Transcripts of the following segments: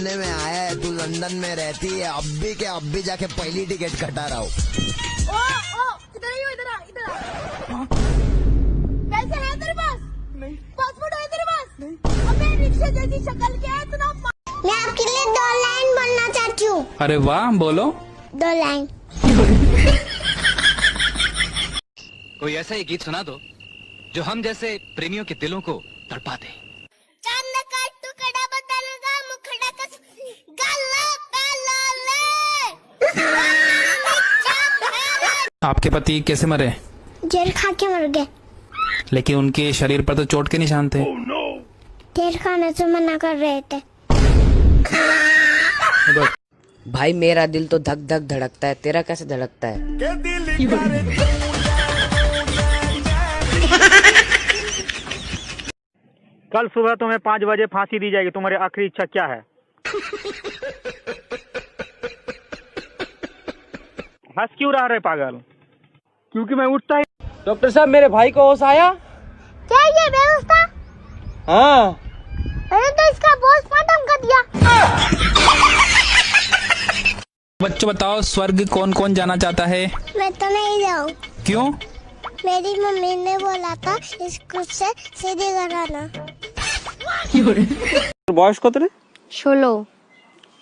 घूमने में आया है, तू लंदन में रहती है, अब भी जाके पहली टिकट कटा रहा हूँ। इधर ही हो, इधर आ। पैसे हैं तेरे पास? नहीं। पासपोर्ट है तेरे पास? नहीं। अबे रिक्शा जैसी शक्ल क्या है इतना? मैं आपके लिए 2 लाइन बोलना चाहती हूँ। अरे वाह, बोलो। 2 लाइन। कोई ऐसा ही गीत सुना दो जो हम जैसे प्रेमियों के दिलों को तड़पा दे। चांद का टुकड़ा बदन का मुखड़ा का गला पहला ले। आपके पति कैसे मरे? जहर खा के मर गए। लेकिन उनके शरीर पर तो चोट के निशान थे। जहर खाने से मना कर रहे थे। भाई मेरा दिल तो धक धक धड़कता है, तेरा कैसे धड़कता है? कल सुबह तुम्हें 5 बजे फांसी दी जाएगी, तुम्हारी आखिरी इच्छा क्या है? हंस क्यों रहा है पागल? क्योंकि मैं उठता ही। डॉक्टर साहब, मेरे भाई को होश आया? क्या ये व्यवस्था? हाँ। मैंने तो इसका पोस्टमार्टम कर दिया। बच्चों बताओ, स्वर्ग कौन कौन जाना चाहता है? मैं तो नहीं जाऊँ। क्यों? मेरी मम्मी ने बोला था स्कूल से सीधी कराना। বয়স কত রে? 16।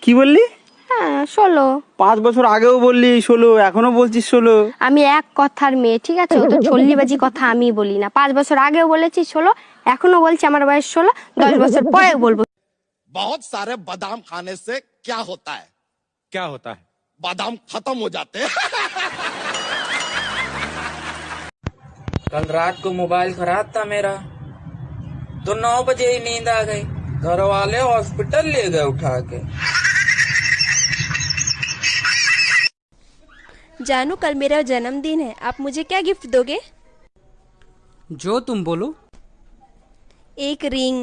কি বললি? হ্যাঁ 16। 5 বছর আগেও বললি 16, এখনো বলছিস 16। আমি এক কথার মেয়ে, ঠিক আছে? ও তো চল্লিবাজি কথা আমি বলি না। 5 বছর আগেও বলেছি 16, এখনো বলছি আমার বয়স 16, 10 বছর পরেও বলবো। बहुत सारे बादाम खाने से क्या होता है? क्या होता है? बादाम खत्म हो जाते हैं। कल रात को मोबाइल खराब था मेरा, तो 9 बजे ही नींद आ गई। घर वाले हॉस्पिटल ले गए उठा के। जानू, कल मेरा जन्मदिन है, आप मुझे क्या गिफ्ट दोगे? जो तुम बोलो। एक रिंग।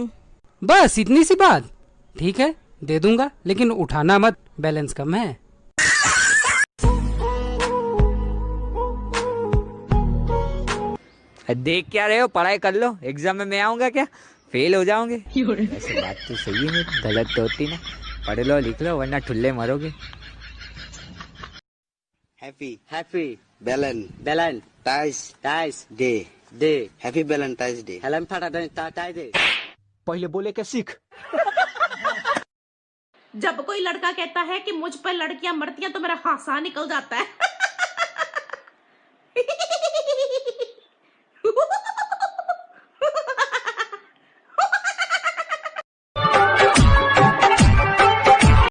बस इतनी सी बात? ठीक है, दे दूंगा, लेकिन उठाना मत, बैलेंस कम है। देख क्या रहे हो? पढ़ाई कर लो, एग्जाम में मैं आऊंगा क्या? फेल हो जाओगे। ऐसी बात तो सही है, गलत तो होती ना। पढ़ लो लिख लो, वरना ठुल्ले मरोगे। Happy Valentine's Day. Happy Valentine's Day. पहले बोले के सीख। जब कोई लड़का कहता है कि मुझ पर लड़कियां मरती हैं तो मेरा हासा निकल जाता है।